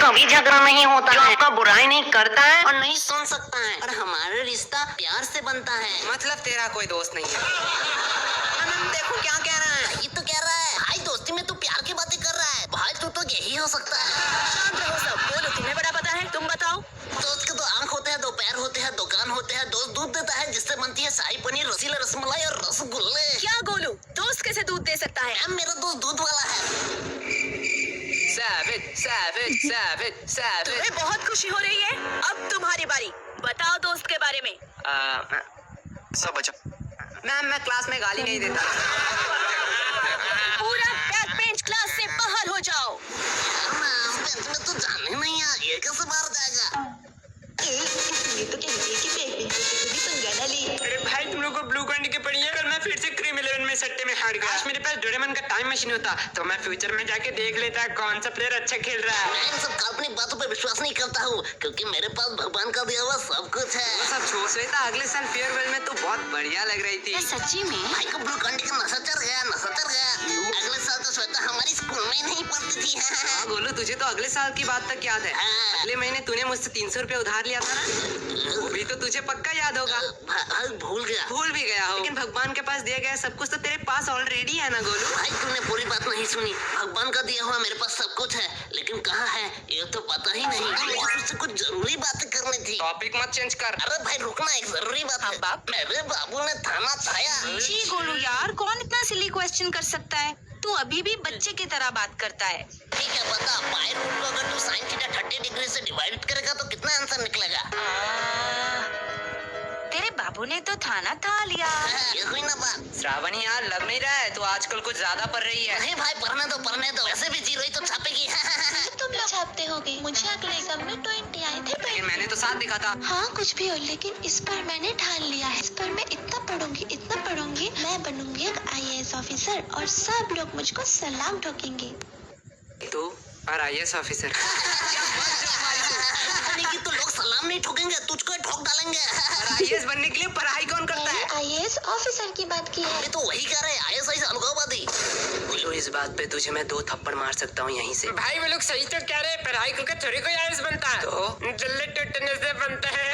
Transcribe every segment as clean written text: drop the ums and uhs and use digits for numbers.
कभी झगड़ा नहीं होता जो आपका बुराई नहीं करता है और नहीं सुन सकता है। और हमारा रिश्ता प्यार से बनता है। मतलब तेरा कोई दोस्त नहीं है। आनंद देखो क्या कह रहा है। ये तो कह रहा है भाई दोस्ती में तू प्यार की बातें कर रहा है। भाई तू तो यही हो सकता है। शांत रहो सब। बोलो तुम्हें बड़ा पता है, तुम बताओ। दोस्त के तो आंख होते हैं, दो पैर होते हैं, दुकान होते हैं। दोस्त दूध देता है जिससे बनती है शाही पनीर, रसीला रसमलाई और रसगुल्ले। क्या गोलू, दोस्त कैसे दूध दे सकता है? मैम मेरा दोस्त दूध वाला है। तुम्हें बहुत खुशी हो रही है। अब तुम्हारी बारी, बताओ दोस्त के बारे में। सब बचा। मैम मैं क्लास में गाली नहीं देता। पूरा बैक बेंच क्लास से बाहर हो जाओ। मैम बेंच में तो जाने नहीं है, ये कैसे बाहर जाएगा। ये तो कहती है कि बैक बेंच से कभी पंगा ना ली। अरे भाई तुम लोग को ब्लू कॉइन की पड़ी है। कल मैं फिर से क्रीम 11 में सट्टे में हार गया। आज मेरे पास डोरेमोन का टाइम मशीन होता तो मैं फ्यूचर में जाके देख लेता कौन सा प्लेयर अच्छा खेल रहा है। मैं इन सब काल्पनिक बातों पर विश्वास नहीं करता हूँ क्योंकि मेरे पास भगवान का दिया हुआ सब कुछ है। सब छोड़ श्वेता, अगले साल फेयरवेल में तो बहुत बढ़िया लग रही थी। सच्ची में? भाई को ब्लू कंडी का नशा चढ़ गया, नशा चढ़ गया। अगले साल तो श्वेता हमारी स्कूल में ही नहीं पढ़ती थी। हाँ गोलू, तुझे तो अगले साल की बात तक याद है। हाँ। अगले महीने तूने मुझसे 300 रुपए उधार लिया था ना, वो भी तो तुझे पक्का याद होगा। भूल गया। भूल भी गया हो, लेकिन भगवान के पास दिया गया सब कुछ तो तेरे पास ऑलरेडी है ना गोलू। भाई तूने पूरी बात नहीं सुनी। भगवान का दिया हुआ मेरे पास सब कुछ है, लेकिन कहाँ है ये तो पता ही नहीं। मुझे तुझसे कुछ जरूरी बातें करनी थी। टॉपिक मत चेंज कर। अरे भाई रुकना, एक जरूरी बात है। मेरे बाबू ने थाना छाया। जी गोलू यार, कौन इतना सिली क्वेश्चन कर सकता है? तू अभी भी बच्चे की तरह बात करता है। ठीक है बता, पाई रूल को अगर तू साइन थीटा 30 डिग्री से डिवाइड करेगा तो कितना आंसर निकलेगा। तेरे बाबू ने तो थाना था लिया। ये हुई ना बात। श्रावणी यार लग नहीं रहा है, तू आजकल कुछ ज्यादा पढ़ रही है। नहीं भाई पढ़ने दो। वैसे भी जीरो ही तो छापेगी। तुम लोग छापते होगे। मुझे अगले एग्जाम में 20 आए थे। लेकिन मैंने तो 7 दिखा था। हाँ कुछ भी हो, लेकिन इस पर मैंने ठान लिया है। इस पर मैं इतना पढ़ूंगी, मैं बनूंगी एक IAS ऑफिसर और सब लोग मुझको सलाम ठोकेंगे। तू और IAS ऑफिसर। कि तो लोग सलाम नहीं ठोकेंगे, तुझको ही ठोक डालेंगे। और IAS बनने के लिए पढ़ाई कौन करता है? IAS ऑफिसर की बात की है। ये तो वही कह रहे हैं, IAS अनुभववादी। बोलो इस बात पे तुझे मैं 2 थप्पड़ मार सकता हूँ यहीं से। भाई वो लोग सही तो कह रहे हैं, पढ़ाई करके थोड़ी कोई आईएएस बनता है। तो जल्ले टूटने से बनता है।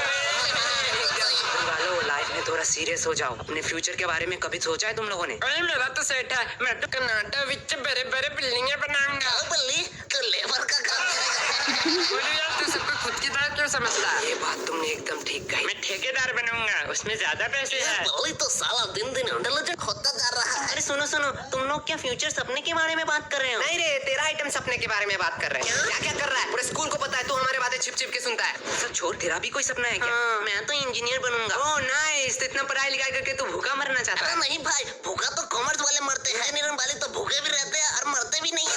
लाइफ में थोड़ा सीरियस हो जाओ। अपने फ्यूचर के बारे में कभी सोचा है तुम लोगों ने? अरे मेरा तो सेट है, मैं तो कर्नाटक विच बड़े बड़े बिल्डिंगे बनाऊंगा। बल्ली तो लेबर का काम करेगा। बोलो यार, तू सबको खुद की तरह क्यों समझता है? ये बात तुमने एकदम ठीक कही। मैं ठेकेदार बनूंगा, उसमें ज्यादा पैसे है। बल्ली तो साला दिन दिन इंटेलिजेंट होता जा रहा है। अरे सुनो तुम लोग क्या फ्यूचर सपने के बारे में बात कर रहे हो? नहीं रे, तेरा आइटम सपने के बारे में बात कर रहे हैं। क्या कर रहा है? पूरे स्कूल को पता है तू हमारे बातें छिप छिप के सुनता है। सब छोड़, तेरा भी कोई सपना है क्या? मैं तो इंजीनियर बनूंगा। ओह नाइस, तो इतना पढ़ाई लिखाई करके तू भूखा मरना चाहता है? नहीं भाई, भूखा तो कॉमर्स वाले मरते हैं, इंजीनियर वाले तो भूखे भी रहते हैं और मरते भी नहीं।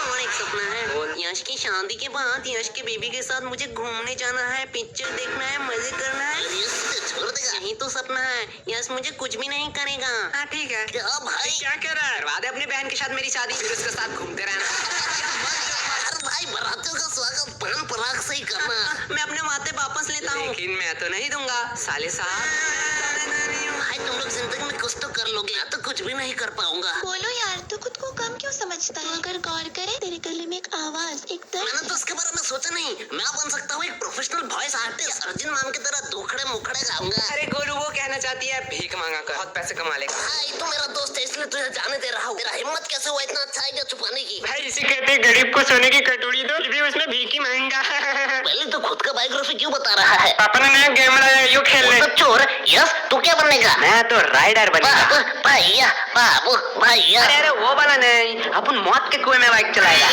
और एक सपना है, यश की शादी के बाद यश के बेबी के साथ मुझे घूमने जाना है, पिक्चर देखना है, मजे करना है। छोड़ देगा, यही तो सपना है। यश मुझे कुछ भी नहीं करेगा। हाँ ठीक है। क्या भाई? क्या कर रहा है? करवा दे अपनी बहन के साथ मेरी शादी, फिर उसके साथ घूमते रहना। अरे भाई बारातियों का स्वागत पान पराग से ही करना। मैं अपने माते वापस लेता हूँ, लेकिन मैं तो नहीं दूंगा साले साहब। भाई तुम लोग जिंदगी में कुछ तो कर लोगे, मैं तो कुछ भी नहीं कर पाऊंगा। बोलो यार, तू खुद को कम क्यों समझता है? अगर गौर करे, तेरे गले में एक आवाज, एक दर्द। मैंने तो इसके बारे में सोचा नहीं। मैं बन सकता हूँ एक प्रोफेशनल वॉइस आर्टिस्ट। अर्जुन माम की तरह दुखड़े मुखड़े गाऊंगा। अरे गोलू वो कहना चाहती है भीख मांगा कर बहुत पैसे कमा लेगा। भाई तू मेरा दोस्त है इसलिए तुझे जाने दे रहा हूँ। तेरा हिम्मत कैसे हुआ इतना अच्छा आइडिया छुपाने की? भाई इसे कहते हैं गरीब को सोने की कटोरी दो, फिर भी उसमें भीख ही मांगा। पहले तो खुद का बायोग्राफी क्यों बता रहा है? पापा ने नया गेम लाया, यू खेल ले। तो चोर यस, तू क्या बनेगा? मैं तो राइडर बनेगा। भैया बाबू भैया। अरे वो वाला नहीं, अपन मौत के कुएं में बाइक चलाएगा।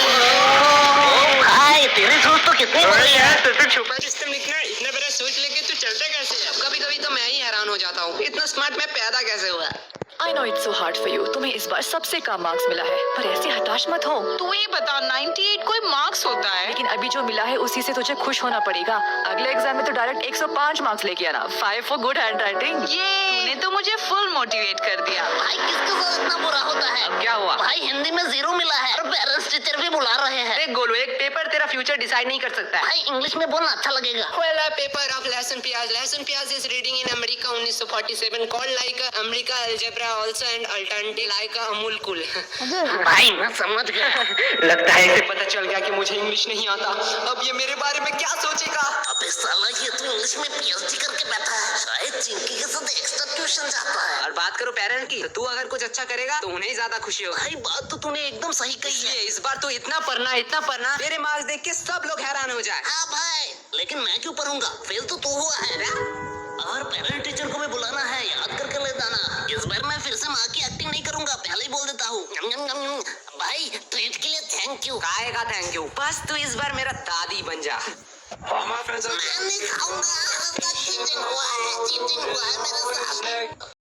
भाई तेरी सोच तो कितनी बड़ी है। यार तो छुपा सिस्टम लिखना, इतना बड़ा सोच लेके तू चलता कैसे है? कभी कभी तो मैं ही हैरान हो जाता हूँ, इतना स्मार्ट मैं पैदा कैसे हुआ। I know it's so hard for you. तुम्हें इस बार सबसे कम मार्क्स मिला है, पर ऐसे हताश मत हो। तू ही बता, 98 कोई मार्क्स होता है? लेकिन अभी जो मिला है उसी से तुझे खुश होना पड़ेगा। अगले एग्जाम में तो डायरेक्ट 105 मार्क्स लेके आना। 5 फॉर गुड हैंड राइटिंग। तूने तो मुझे फुल मोटिवेट कर दिया। भाई किसके साथ इतना बुरा होता है? अब क्या हुआ? भाई हिंदी में 0 मिला है और पेरेंट्स टीचर भी बुला रहे हैं। देख गोलू, एक पेपर तेरा फ्यूचर डिसाइड नहीं कर सकता है। भाई इंग्लिश में बोलना अच्छा लगेगा। Well, a paper of Lehsan Piaz. Lehsan Piaz is reading in America 1947 called like America Algebra also and alternative like Amul Kul. भाई मैं समझ गया। लगता है इसे पता चल गया कि मुझे इंग्लिश नहीं आता। अब ये मेरे बारे में क्या सोचेगा? अबे साला ये तो इंग्लिश में पीएचडी करके बैठा है, शायद चिंकी के साथ एक्स्ट्रा ट्यूशन जाता है। और बात करो पेरेंट की, तो तू अगर कुछ अच्छा करेगा तो उन्हें ही ज्यादा खुशी होगी। भाई बात तो तूने एकदम सही कही है। इसलिए इस बार तू इतना पढ़ना तेरे मार्क्स देख के सब लोग हैरान हो जाए। हाँ भाई, लेकिन मैं क्यों पढ़ूंगा? फेल तो तू हुआ है। और पेरेंट टीचर को भी बुलाना है, याद करके ले जाना। इस बार मैं फिर से माँ की एक्टिंग नहीं करूंगा, पहले ही बोल देता हूँ। भाई ट्रीट के लिए थैंक यू। काहे का थैंक यू, बस तू इस बार मेरा दादी बन जा। मैं नहीं खाऊंगा, चीटिंग हुआ है मेरे साथ।